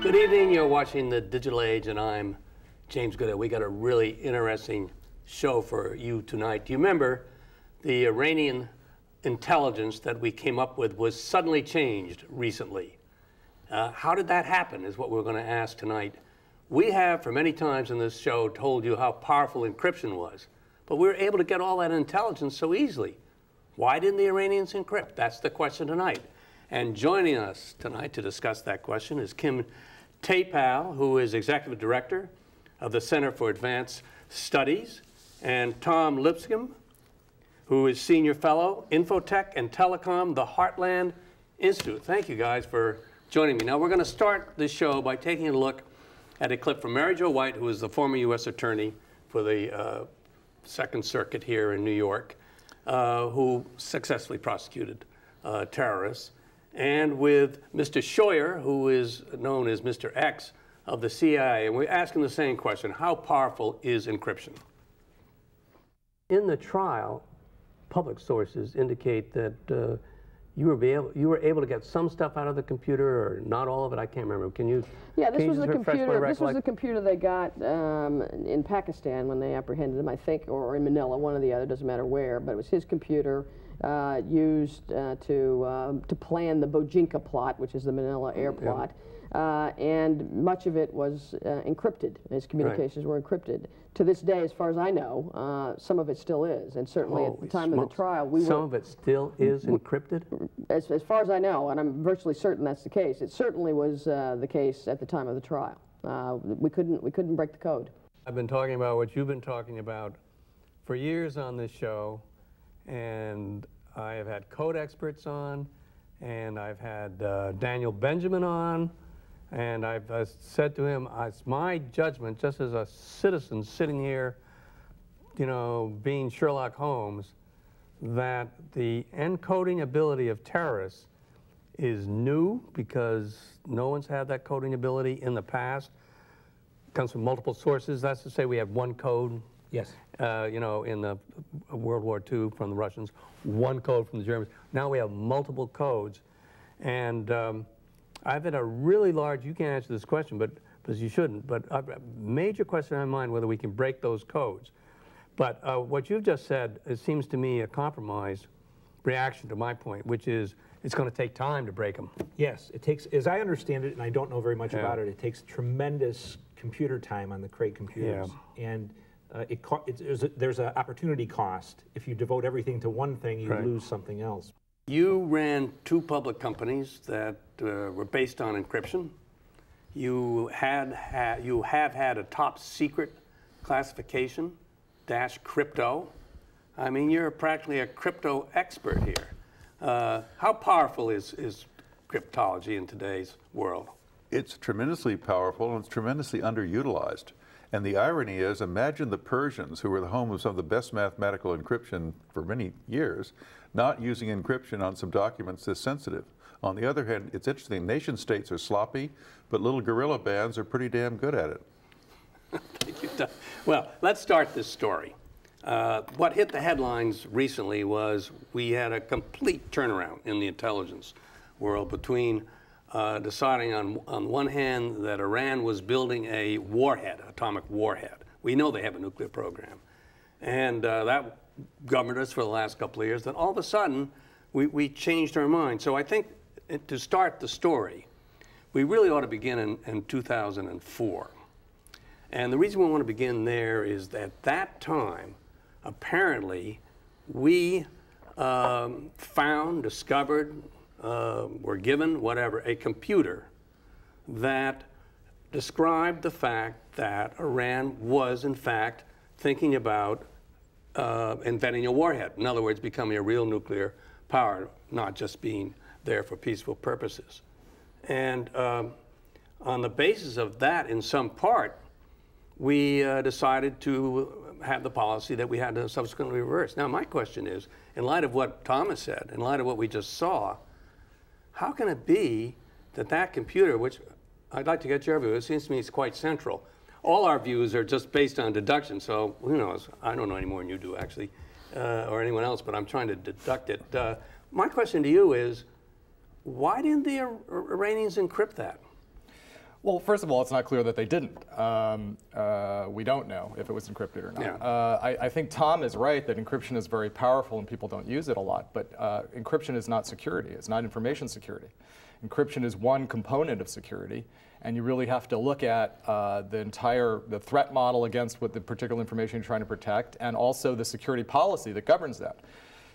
Good evening. You're watching The Digital Age, and I'm James Goodale. We got a really interesting show for you tonight. Do you remember the Iranian intelligence that we came up with was suddenly changed recently? How did that happen is what we're going to ask tonight. We have, for many times in this show, told you how powerful encryption was, but we were able to get all that intelligence so easily. Why didn't the Iranians encrypt? That's the question tonight. And joining us tonight to discuss that question is Kim Taipale, who is Executive Director of the Center for Advanced Studies, and Tom Lipscomb, who is Senior Fellow, Infotech and Telecom, the Heartland Institute. Thank you guys for joining me. Now we're going to start this show by taking a look at a clip from Mary Jo White, who is the former U.S. Attorney for the Second Circuit here in New York, who successfully prosecuted terrorists, and with Mr. Scheuer, who is known as Mr. X of the CIA. And we're asking the same question: how powerful is encryption? In the trial, public sources indicate that you were able to get some stuff out of the computer, or not all of it. I can't remember. Can you? Yeah, this was the computer. This was the computer they got in Pakistan when they apprehended him, I think, or in Manila, one or the other. Doesn't matter where. But it was his computer used to plan the Bojinka plot, which is the Manila air plot, and much of it was encrypted. His communications were encrypted. To this day, as far as I know, some of it still is, and certainly at the time of the trial, some of it still is encrypted? As far as I know, and I'm virtually certain that's the case. It certainly was the case at the time of the trial. We couldn't break the code. I've been talking about what you've been talking about for years on this show, and I have had code experts on, and I've had Daniel Benjamin on, and I've said to him, it's my judgment, just as a citizen sitting here, you know, being Sherlock Holmes, that the encoding ability of terrorists is new because no one's had that coding ability in the past. It comes from multiple sources. That's to say we have one code. Yes. You know, in the World War II from the Russians, one code from the Germans. Now we have multiple codes. And I've had a really large, you can't answer this question, but because you shouldn't, but a major question in my mind whether we can break those codes. But what you've just said, it seems to me a compromise reaction to my point, which is it's going to take time to break them. Yes, it takes, as I understand it, and I don't know very much about it, it takes tremendous computer time on the Craig computers. Yeah. And there's an opportunity cost. If you devote everything to one thing, you lose something else. You ran two public companies that were based on encryption. You have had a top secret classification, -crypto. I mean, you're practically a crypto expert here. How powerful is cryptology in today's world? It's tremendously powerful, and it's tremendously underutilized. And the irony is, imagine the Persians, who were the home of some of the best mathematical encryption for many years, not using encryption on some documents this sensitive. On the other hand, it's interesting, nation states are sloppy, but little guerrilla bands are pretty damn good at it. Thank you, Tom. Well, let's start this story. What hit the headlines recently was we had a complete turnaround in the intelligence world between deciding on one hand that Iran was building a warhead, atomic warhead. We know they have a nuclear program. And that governed us for the last couple of years. Then all of a sudden, we changed our mind. So I think to start the story, we really ought to begin in 2004. And the reason we want to begin there is that that time, apparently, we discovered, were given, whatever, a computer that described the fact that Iran was, in fact, thinking about inventing a warhead. In other words, becoming a real nuclear power, not just being there for peaceful purposes. And on the basis of that, in some part, we decided to have the policy that we had to subsequently reverse. Now, my question is, in light of what Thomas said, in light of what we just saw, how can it be that that computer, which I'd like to get your view, it seems to me it's quite central. All our views are just based on deduction, so who knows? I don't know any more than you do, actually, or anyone else, but I'm trying to deduct it. My question to you is, why didn't the Iranians encrypt that? Well, first of all, it's not clear that they didn't. We don't know if it was encrypted or not. Yeah. I think Tom is right that encryption is very powerful and people don't use it a lot, but encryption is not security. It's not information security. Encryption is one component of security, and you really have to look at the threat model against what the particular information you're trying to protect, and also the security policy that governs that.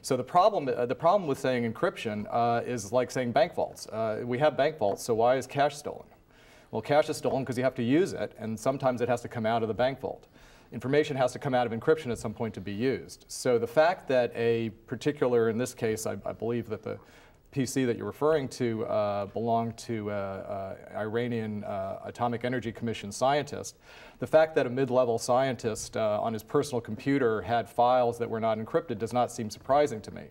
So the problem with saying encryption is like saying bank vaults. We have bank vaults, so why is cash stolen? Well, cash is stolen because you have to use it, and sometimes it has to come out of the bank vault. Information has to come out of encryption at some point to be used. So the fact that a particular, in this case, I believe that the PC that you're referring to belonged to Iranian Atomic Energy Commission scientist, the fact that a mid-level scientist on his personal computer had files that were not encrypted does not seem surprising to me.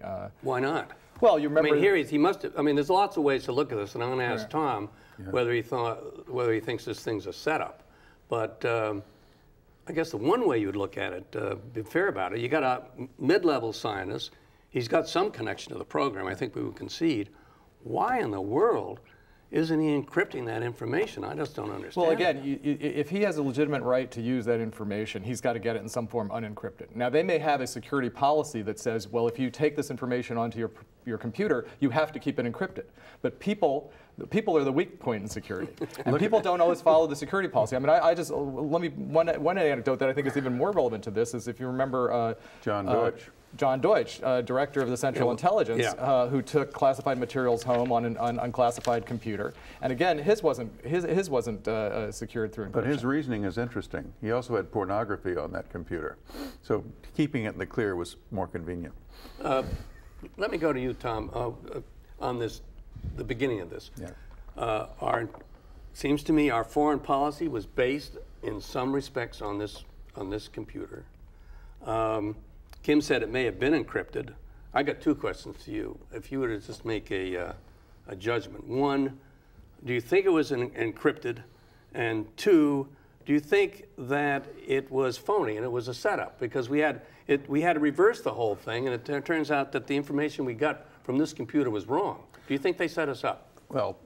Why not? Well, you remember. I mean, here he must have. I mean, there's lots of ways to look at this, and I'm going to ask Tom whether he thinks this thing's a setup. But I guess the one way you would look at it, be fair about it, you got a mid-level scientist. He's got some connection to the program. I think we would concede. Why in the world isn't he encrypting that information? I just don't understand. Well, again, if he has a legitimate right to use that information, he's got to get it in some form unencrypted. Now, they may have a security policy that says, well, if you take this information onto your computer, you have to keep it encrypted. But people are the weak point in security, and people don't always follow the security policy. I mean, one anecdote that I think is even more relevant to this is if you remember John Deutsch, director of the Central Intelligence, who took classified materials home on an unclassified computer, and again, his wasn't secured through encryption. But his reasoning is interesting. He also had pornography on that computer, so keeping it in the clear was more convenient. Let me go to you, Tom, on this, the beginning of this. Yeah. Seems to me our foreign policy was based in some respects on this computer. Kim said it may have been encrypted. I got two questions to you. If you were to just make a judgment. One, do you think it was encrypted? And two, do you think that it was phony and it was a setup? Because we had to reverse the whole thing, and it turns out that the information we got from this computer was wrong. Do you think they set us up? Well,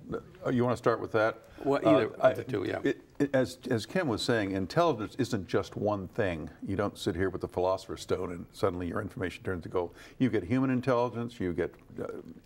you want to start with that? Well, either of the two, yeah. As Kim was saying, intelligence isn't just one thing. You don't sit here with the Philosopher's Stone and suddenly your information turns to gold. You get human intelligence, you get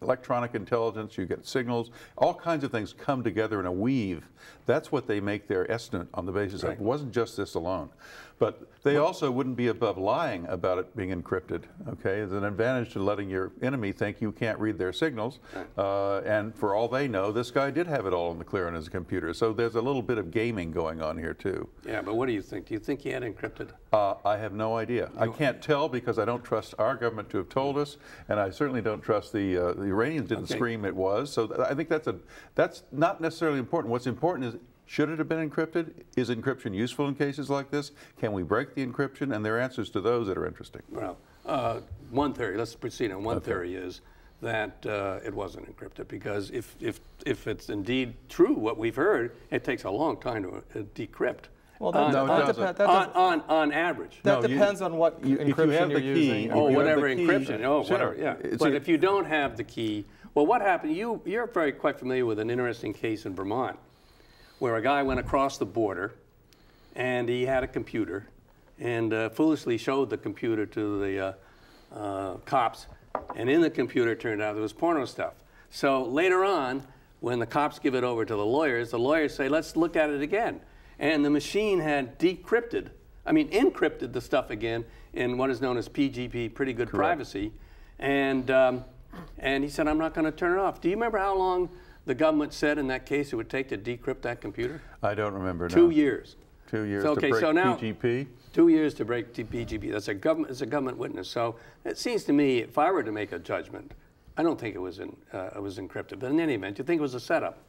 electronic intelligence, you get signals, all kinds of things come together in a weave. That's what they make their estimate on the basis of. It wasn't just this alone. But they also wouldn't be above lying about it being encrypted, okay? There's an advantage to letting your enemy think you can't read their signals, and for all they know, this guy did have it all in the clear on his computer. So there's a little bit of gaming going on here too. Yeah, but what do you think? Do you think he had encrypted? I have no idea. I can't tell because I don't trust our government to have told us, and I certainly don't trust the Iranians didn't scream it was. So I think that's not necessarily important. What's important is, should it have been encrypted? Is encryption useful in cases like this? Can we break the encryption? And there are answers to those that are interesting. Well, one theory, let's proceed on one theory is that it wasn't encrypted, because if it's indeed true what we've heard, it takes a long time to decrypt. Well, on average. That depends on what encryption you're using. Oh, whatever encryption. Oh, whatever. Yeah. But if you don't have the key, well, what happened? You're quite familiar with an interesting case in Vermont, where a guy went across the border, and he had a computer, and foolishly showed the computer to the cops, and in the computer it turned out there was porno stuff. So later on, when the cops give it over to the lawyers say, let's look at it again. And the machine had encrypted the stuff again in what is known as PGP, pretty good privacy. And he said, I'm not going to turn it off. Do you remember how long the government said in that case it would take to decrypt that computer? I don't remember. 2 years. 2 years to break PGP? 2 years to break PGP. That's it's a government witness. So it seems to me, if I were to make a judgment, I don't think it was encrypted. But in any event, do you think it was a setup?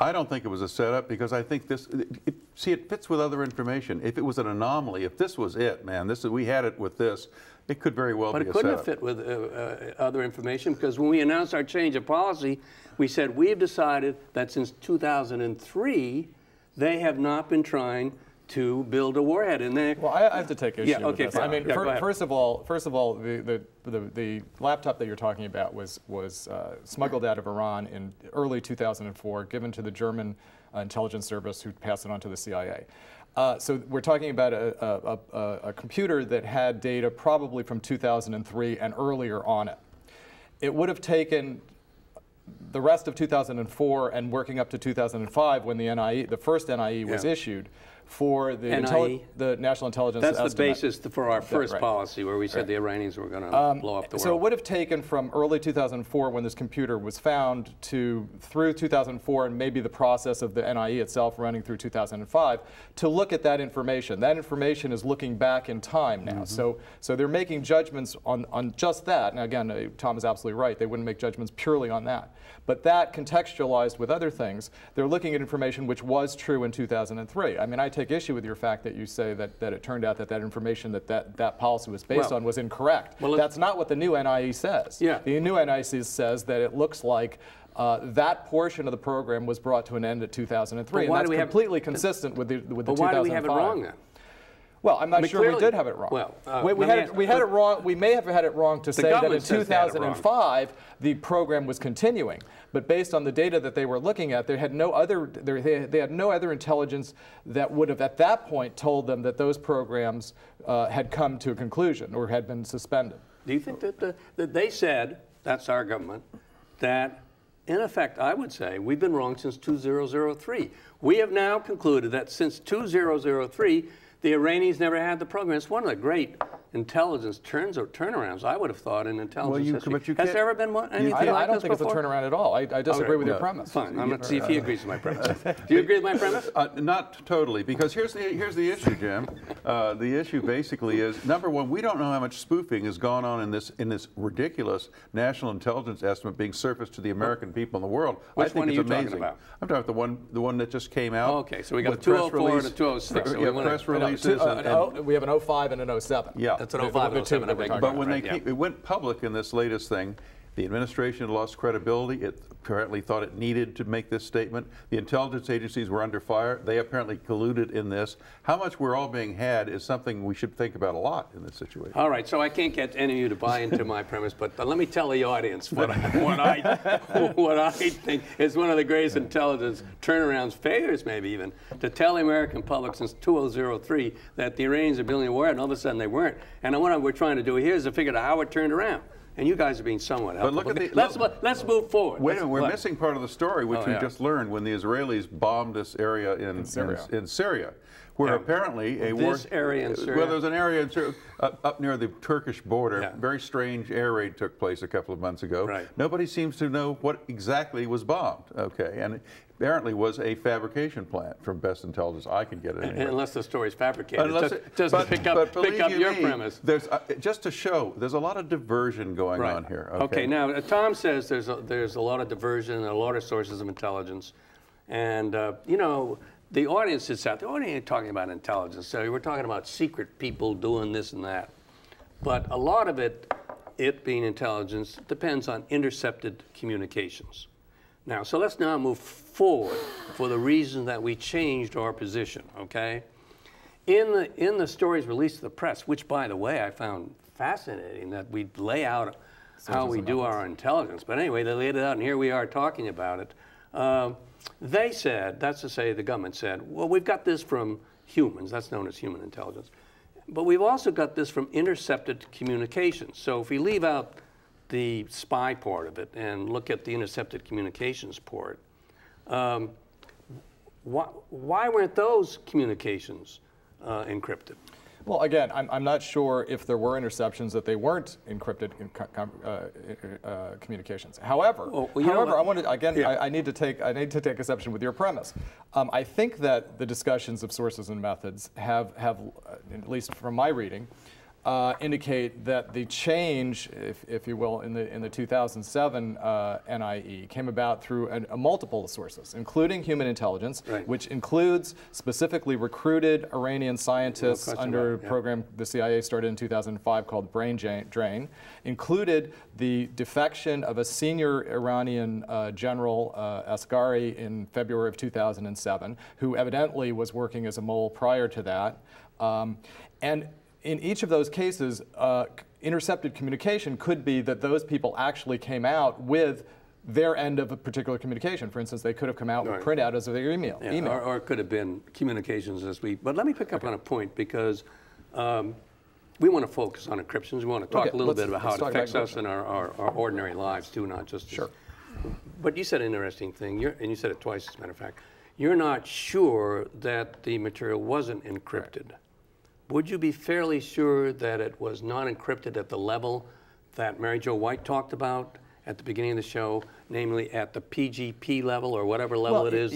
I don't think it was a setup, because I think it fits with other information. If it was an anomaly, if this was it, man, we had it with this, it could very well be a setup. But it couldn't have fit with other information, because when we announced our change of policy, we said we've decided that since 2003, they have not been trying to build a warhead in there. Well, I have to take issue with this. Fine. I mean, first of all, the laptop that you're talking about was smuggled out of Iran in early 2004, given to the German intelligence service who passed it on to the CIA. So we're talking about a computer that had data probably from 2003 and earlier on it. It would have taken the rest of 2004 and working up to 2005 when the first NIE was issued for the National Intelligence That's Estimate. the basis for our first policy where we said the Iranians were going to blow up the world. So it would have taken from early 2004 when this computer was found to through 2004 and maybe the process of the NIE itself running through 2005 to look at that information. That information is looking back in time now. So they're making judgments on just that. Now again, Tom is absolutely right. They wouldn't make judgments purely on that. But that contextualized with other things, they're looking at information which was true in 2003. I mean, I take issue with your fact that you say that it turned out that information that policy was based on was incorrect. Well, that's not what the new NIE says. The new NIE says that it looks like that portion of the program was brought to an end at 2003, and that's completely consistent with the 2005. But why do we have it wrong then? Well, I'm not sure we did have it wrong. Well, we had it wrong. We may have had it wrong to say that in 2005 the program was continuing, but based on the data that they were looking at, they had no other intelligence that would have at that point told them that those programs had come to a conclusion or had been suspended. Do you think that they said, that's our government, that in effect, I would say we've been wrong since 2003. We have now concluded that since 2003. The Iranians never had the program. It's one of the great intelligence turnarounds, I would have thought, in intelligence history. Has there ever been anything like this before? I don't think it's a turnaround at all. I disagree with your premise. Fine. I'm going to see if he agrees with my premise. Do you agree with my premise? Not totally, because here's the issue, Jim. The issue basically is, number one, we don't know how much spoofing has gone on in this ridiculous national intelligence estimate being surfaced to the American people in the world. Which one are you talking about? I'm talking about the one that just came out. Oh, okay, so we got the 204 and the 206. So press releases. We have an 05 and an 07. Yeah. That's an 05 and 07. But when it went public in this latest thing, the administration lost credibility. It apparently thought it needed to make this statement. The intelligence agencies were under fire. They apparently colluded in this. How much we're all being had is something we should think about a lot in this situation. All right, so I can't get any of you to buy into my premise, but let me tell the audience what I think is one of the greatest intelligence turnarounds, failures maybe even, to tell the American public since 2003 that the Iranians are building a war, and all of a sudden they weren't. And what we're trying to do here is to figure out how it turned around. And you guys are being somewhat helpful. But look at let's move forward. Wait a minute, we're missing part of the story, which we just learned when the Israelis bombed this area in Syria, where apparently a war... This area in Syria? Well, there's an area in Syria, up near the Turkish border. Very strange air raid took place a couple of months ago. Right. Nobody seems to know what exactly was bombed. Okay, and it apparently was a fabrication plant, from best intelligence I can get it anyway. Unless the story's fabricated. Just pick up your premise. There's, just to show, there's a lot of diversion going on here. Okay, now Tom says there's a lot of diversion and a lot of sources of intelligence. And, you know, the audience sits out. The audience ain't talking about intelligence. So we're talking about secret people doing this and that. But a lot of it being intelligence, depends on intercepted communications. Now, so let's now move forward for the reason that we changed our position, okay? In the stories released to the press, which, by the way, I found fascinating that we lay out how we do our intelligence. But anyway, they laid it out, and here we are talking about it. They said, that's to say the government said, well, we've got this from humans. That's known as human intelligence. But we've also got this from intercepted communications. So if we leave out the spy part of it and look at the intercepted communications part, why weren't those communications encrypted? Well, again, I'm not sure if there were interceptions that they weren't encrypted communications. However, I need to take exception with your premise. I think that the discussions of sources and methods have at least from my reading, indicate that the change, if you will, in the 2007 NIE came about through a multiple sources, including human intelligence, which includes specifically recruited Iranian scientists under a program the CIA started in 2005 called Brain Drain, included the defection of a senior Iranian general, Asghari, in February of 2007, who evidently was working as a mole prior to that. And in each of those cases, intercepted communication could be that those people actually came out with their end of a particular communication. For instance, they could have come out with printouts of their email. Or it could have been communications this week. But let me pick up on a point, because we want to focus on encryptions. We want to talk a little bit about how it affects us in our ordinary lives too, not just Sure. But you said an interesting thing, and you said it twice, as a matter of fact. You're not sure that the material wasn't encrypted. Right. Would you be fairly sure that it was not encrypted at the level that Mary Jo White talked about at the beginning of the show, namely at the PGP level or whatever level it is?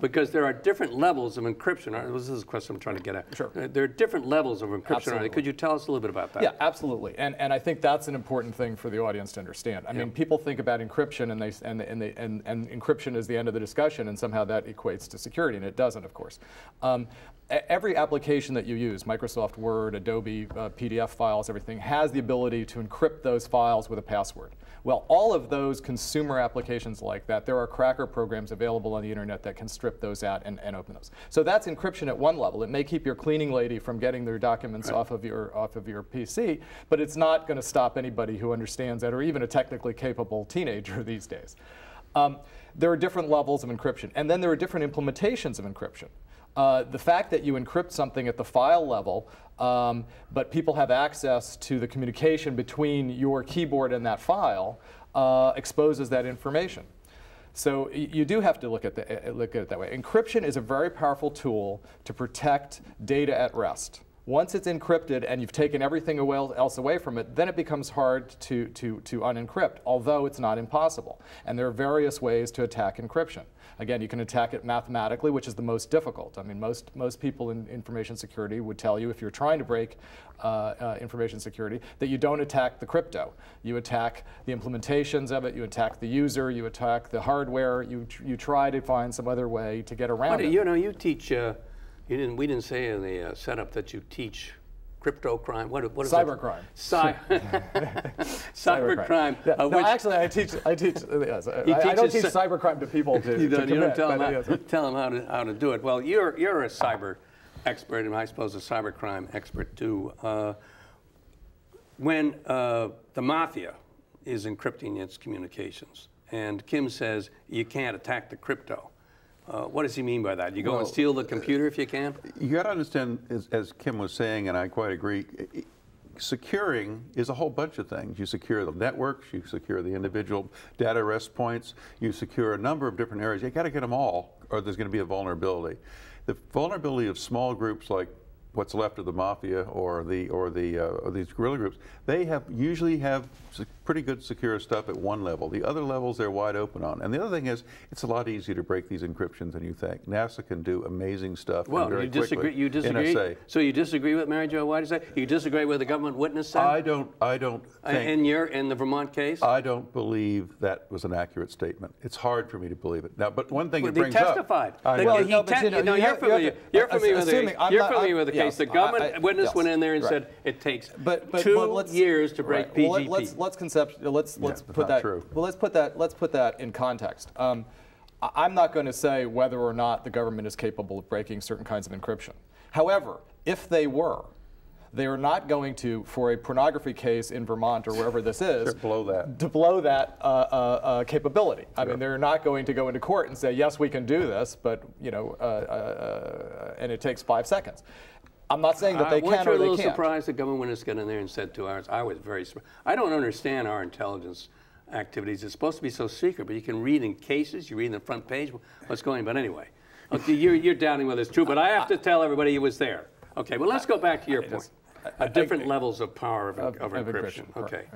Because there are different levels of encryption. This is a question I'm trying to get at. Sure. There are different levels of encryption. Could you tell us a little bit about that? Yeah, absolutely. And I think that's an important thing for the audience to understand. I mean, people think about encryption and encryption is the end of the discussion, and somehow that equates to security, and it doesn't, of course. Every application that you use, Microsoft Word, Adobe PDF files, everything, has the ability to encrypt those files with a password. Well, all of those consumer applications like that, there are cracker programs available on the internet that can strip those out and open those. So that's encryption at one level. It may keep your cleaning lady from getting their documents off of your PC, but it's not going to stop anybody who understands that, or even a technically capable teenager these days. There are different levels of encryption, and then there are different implementations of encryption. The fact that you encrypt something at the file level, but people have access to the communication between your keyboard and that file, exposes that information. So you do have to look at it that way. Encryption is a very powerful tool to protect data at rest. Once it's encrypted and you've taken everything else away from it, then it becomes hard to unencrypt, although it's not impossible. And there are various ways to attack encryption. Again, you can attack it mathematically, which is the most difficult. I mean, most people in information security would tell you, if you're trying to break information security, that you don't attack the crypto. You attack the implementations of it, you attack the user, you attack the hardware, you try to find some other way to get around it. You know, you teach, we didn't say in the setup that you teach crypto crime. What is cybercrime. Cybercrime. No, actually, I teach. I don't teach cybercrime to people to you don't commit, tell them how to do it. Well, you're a cyber expert, and I suppose a cybercrime expert too. When the mafia is encrypting its communications, and Kim says you can't attack the crypto. What does he mean by that? You go and steal the computer if you can? You got to understand, as Kim was saying, and I quite agree, securing is a whole bunch of things. You secure the networks, you secure the individual data rest points, you secure a number of different areas. You got to get them all, or there's going to be a vulnerability. The vulnerability of small groups like what's left of the mafia or these guerrilla groups, they usually have pretty good secure stuff at one level. The other levels they're wide open on. And the other thing is, it's a lot easier to break these encryptions than you think. NASA can do amazing stuff. Well, very you disagree. Quickly. You disagree. NSA. So you disagree with Mary Jo White? You disagree with the government witness said? I don't think. In the Vermont case? I don't believe that was an accurate statement. It's hard for me to believe it. Now, but one thing it brings testified. up. You're familiar with the case. The government witness went in there and said it takes 2 years to break PGP. Let's put that in context. I'm not going to say whether or not the government is capable of breaking certain kinds of encryption. However, if they were, they are not going to, for a pornography case in Vermont or wherever this is, to blow that capability. I mean, they're not going to go into court and say, yes, we can do this, but and it takes 5 seconds. I'm not saying that they can or they can't. Weren't you a little surprised the government witness got in there and said 2 hours? I was very surprised. I don't understand our intelligence activities. It's supposed to be so secret, but you can read in cases, you read in the front page what's going on. But anyway, okay, you're doubting whether it's true, but I have to tell everybody he was there. Okay, well, let's go back to your point. Different levels of power of encryption. Okay.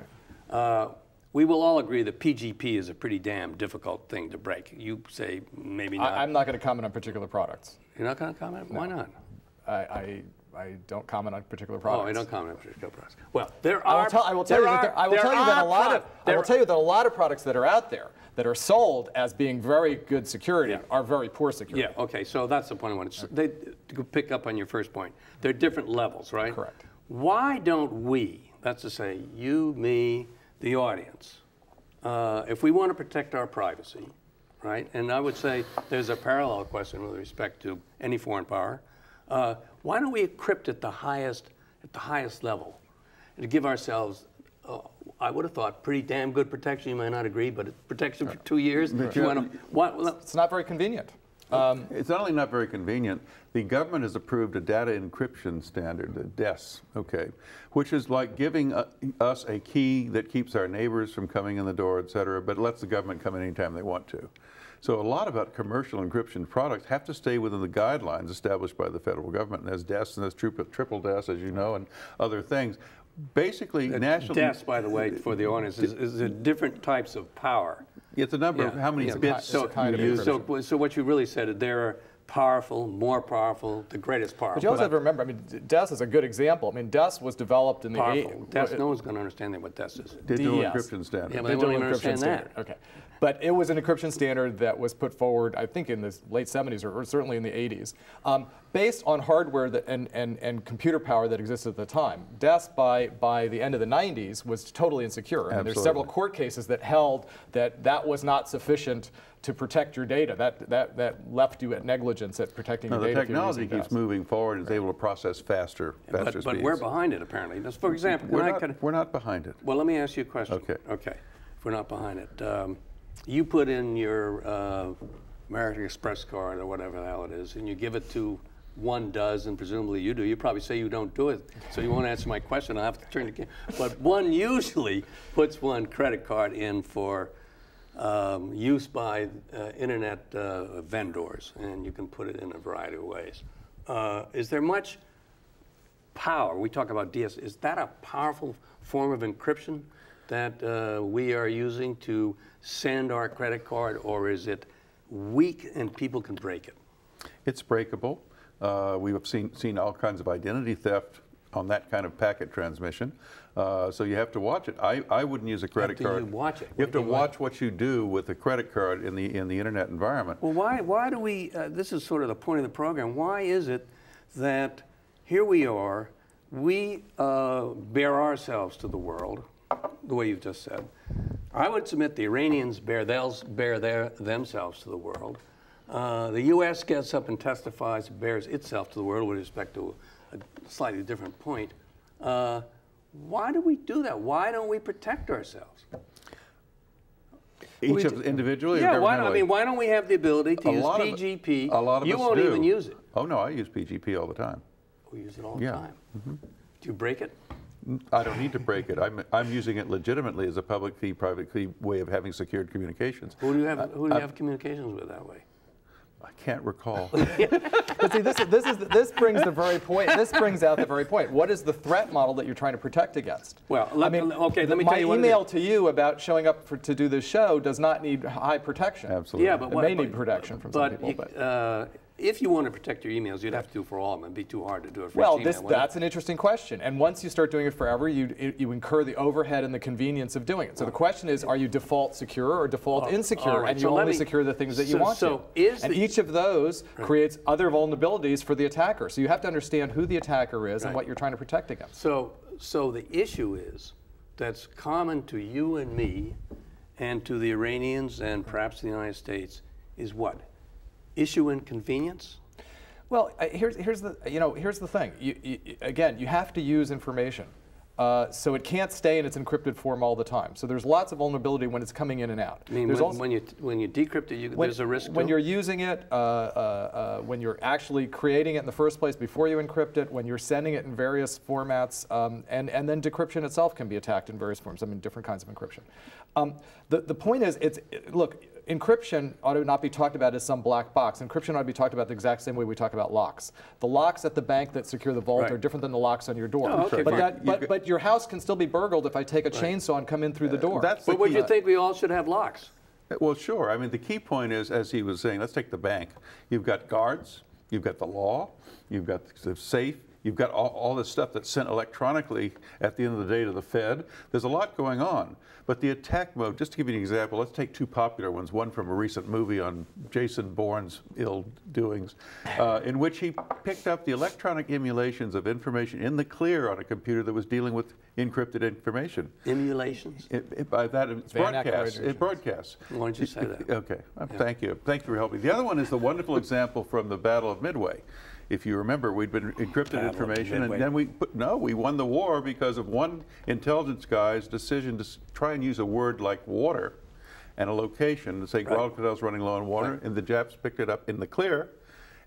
We will all agree that PGP is a pretty damn difficult thing to break. You say maybe not. I'm not going to comment on particular products. You're not going to comment? No. Why not? I don't comment on particular products. Oh, I don't comment on particular products. Well, there are. I will tell you that a lot of products that are out there that are sold as being very good security are very poor security. Yeah. Okay. So that's the point I wanted to pick up on your first point. There are different levels, right? Correct. Why don't we, that's to say, you, me, the audience, if we want to protect our privacy, right? And I would say there's a parallel question with respect to any foreign power. Why don't we encrypt at the highest level to give ourselves I would have thought, pretty damn good protection. You might not agree, but it protects you for 2 years. It's not very convenient. It's not only not very convenient, the government has approved a data encryption standard, the DES, okay, which is like giving us a key that keeps our neighbors from coming in the door, et cetera, but lets the government come in anytime they want to. So a lot of commercial encryption products have to stay within the guidelines established by the federal government. And there's DES and there's triple DES, as you know, and other things. Basically, national... DES, by the way, for the audience, is different types of power. It's a number of how many bits you use. So what you really said, there are powerful, more powerful, the greatest power. But you also have to remember, I mean, DES is a good example. I mean, DES was developed in the 80s. DES, no one's going to understand what DES is. Digital encryption standard. Yeah, but they don't even understand that. Okay. But it was an encryption standard that was put forward, I think, in the late 70s or certainly in the 80s, based on hardware and computer power that existed at the time. DES, by the end of the 90s, was totally insecure. And there's several court cases that held that was not sufficient to protect your data. That left you at negligence at protecting your data. The technology keeps moving forward and is able to process faster speeds. But we're behind it, apparently. Just for example, we're not behind it. Well, let me ask you a question. Okay. Okay. If we're not behind it. You put in your American Express card or whatever the hell it is, and you give it to one does, and presumably you do. You probably say you don't do it, so you won't answer my question. I'll have to turn to but one usually puts one credit card in for use by internet vendors, and you can put it in a variety of ways. Is there much power? We talk about DS. Is that a powerful form of encryption that we are using to send our credit card, or is it weak and people can break it? It's breakable. We have seen all kinds of identity theft on that kind of packet transmission. So you have to watch it. I wouldn't use a credit card. You watch it. You have to watch what you do with a credit card in the internet environment. Well, why do we? This is sort of the point of the program. Why is it that here we are, we bear ourselves to the world, the way you've just said. I would submit the Iranians bear themselves to the world. The U.S. gets up and testifies, bears itself to the world with respect to a slightly different point. Why do we do that? Why don't we protect ourselves? Each of individually? Yeah, why don't we have the ability to use PGP? A lot of you us won't do. even use it. Oh, no, I use PGP all the time. We use it all the time. Mm-hmm. Do you break it? I don't need to break it. I'm using it legitimately as a public key, private key way of having secured communications. Who do you have communications with that way? I can't recall. But see, this brings the very point. This brings out the very point. What is the threat model that you're trying to protect against? Well, let me tell you what. My email to you about showing up to do this show does not need high protection. Absolutely. Yeah, but it may need protection from some people. If you want to protect your emails, you'd have to do it for all of them. It'd be too hard to do it for each email. That's an interesting question. And once you start doing it forever, you incur the overhead and the convenience of doing it. So the question is, are you default secure or default insecure? Right. And you only secure the things that you want to. And each of those creates other vulnerabilities for the attacker. So you have to understand who the attacker is and what you're trying to protect against. So the issue is that's common to you and me and to the Iranians and perhaps the United States is what? Issue inconvenience? Well, here's the thing. Again, you have to use information, so it can't stay in its encrypted form all the time. So there's lots of vulnerability when it's coming in and out. I mean, when you decrypt it, there's a risk. When you're using it, when you're actually creating it in the first place before you encrypt it, when you're sending it in various formats, and then decryption itself can be attacked in various forms. I mean, different kinds of encryption. The point is, look. Encryption ought to not be talked about as some black box. Encryption ought to be talked about the exact same way we talk about locks. The locks at the bank that secure the vault are different than the locks on your door. Oh, okay, but your house can still be burgled if I take a chainsaw and come in through the door. But would you think we all should have locks? Well, sure. I mean, the key point is, as he was saying, let's take the bank. You've got guards, you've got the law, you've got the safe, you've got all this stuff that's sent electronically at the end of the day to the Fed. There's a lot going on. But the attack mode, just to give you an example, let's take two popular ones, one from a recent movie on Jason Bourne's ill doings, in which he picked up the electronic emulations of information in the clear on a computer that was dealing with encrypted information. Emulations? By that, it's broadcasts. It broadcasts. Why don't you say that? Okay. Thank you. Thank you for helping. The other one is the wonderful example from the Battle of Midway, If you remember, we'd been encrypted information, and then we won the war because of one intelligence guy's decision to try and use a word like water and a location to say Goodale's running low on water, and the Japs picked it up in the clear,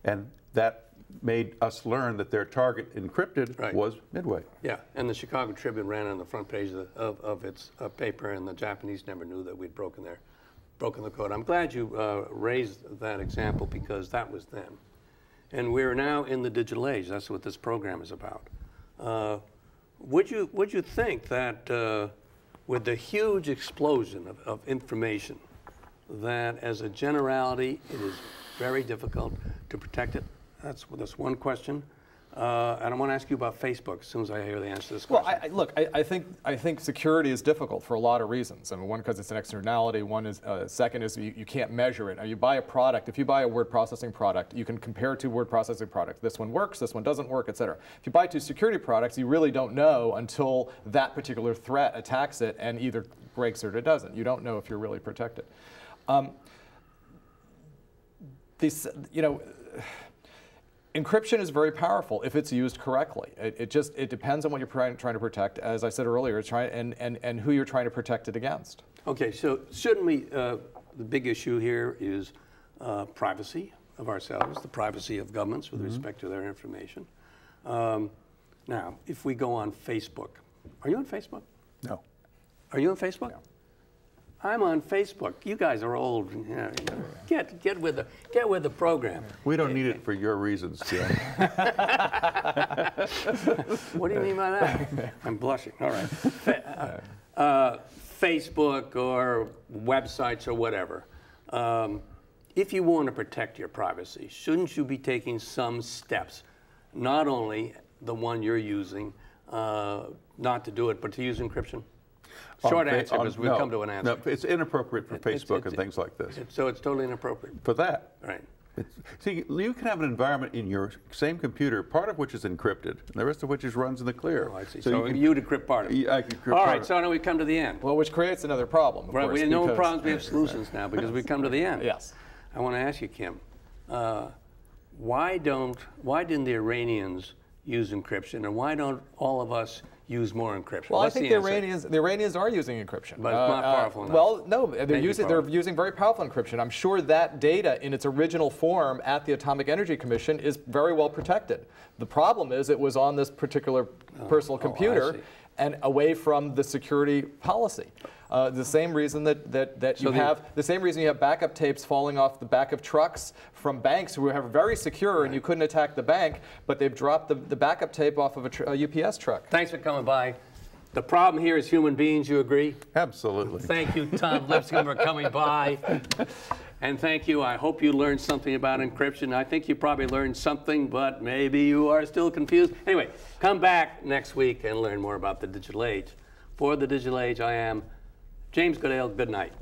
and that made us learn that their target encrypted was Midway. Yeah, and the Chicago Tribune ran on the front page of its paper, and the Japanese never knew that we'd broken the code. I'm glad you raised that example because that was them. And we're now in the digital age. That's what this program is about. Would you think that with the huge explosion of information, that as a generality, it is very difficult to protect it? That's one question. And I want to ask you about Facebook as soon as I hear the answer to this question. Well, I think security is difficult for a lot of reasons. I mean, one, because it's an externality. One is, second is you can't measure it. Now, you buy a product. If you buy a word processing product, you can compare two word processing products. This one works, this one doesn't work, et cetera. If you buy two security products, you really don't know until that particular threat attacks it and either breaks it or it doesn't. You don't know if you're really protected. Encryption is very powerful if it's used correctly. It depends on what you're trying to protect. As I said earlier, and who you're trying to protect it against. Okay, so shouldn't we? The big issue here is privacy of ourselves, the privacy of governments with respect to their information. Now, if we go on Facebook, are you on Facebook? No. Are you on Facebook? No. I'm on Facebook. You guys are old. Get with the program. We don't need it for your reasons, Jim. What do you mean by that? I'm blushing. All right. Facebook or websites or whatever. If you want to protect your privacy, shouldn't you be taking some steps? Not only the one you're using, not to do it, but to use encryption? Short answer, because we've come to an answer. No, it's inappropriate for Facebook and things like this. So it's totally inappropriate. For that. Right. See, you can have an environment in your same computer, part of which is encrypted, and the rest of which runs in the clear. Oh, I see. So you'd decrypt part of it. I could decrypt All right, so now we come to the end. Well, which creates another problem, of right, course. We have no problems, we have solutions now, because we've come to the end. Yes. I want to ask you, Kim, why didn't the Iranians use encryption, and why don't all of us use more encryption? Well, I think the Iranians are using encryption. But it's not powerful enough. Well, no, they're using very powerful encryption. I'm sure that data in its original form at the Atomic Energy Commission is very well protected. The problem is it was on this particular personal computer and away from the security policy. The same reason that you have backup tapes falling off the back of trucks from banks who are very secure and you couldn't attack the bank, but they've dropped the backup tape off of a UPS truck. Thanks for coming by. The problem here is human beings, you agree? Absolutely. Thank you, Tom Lipscomb, for coming by. And thank you. I hope you learned something about encryption. I think you probably learned something, but maybe you are still confused. Anyway, come back next week and learn more about the digital age. For the digital age, I am James Goodale. Good night.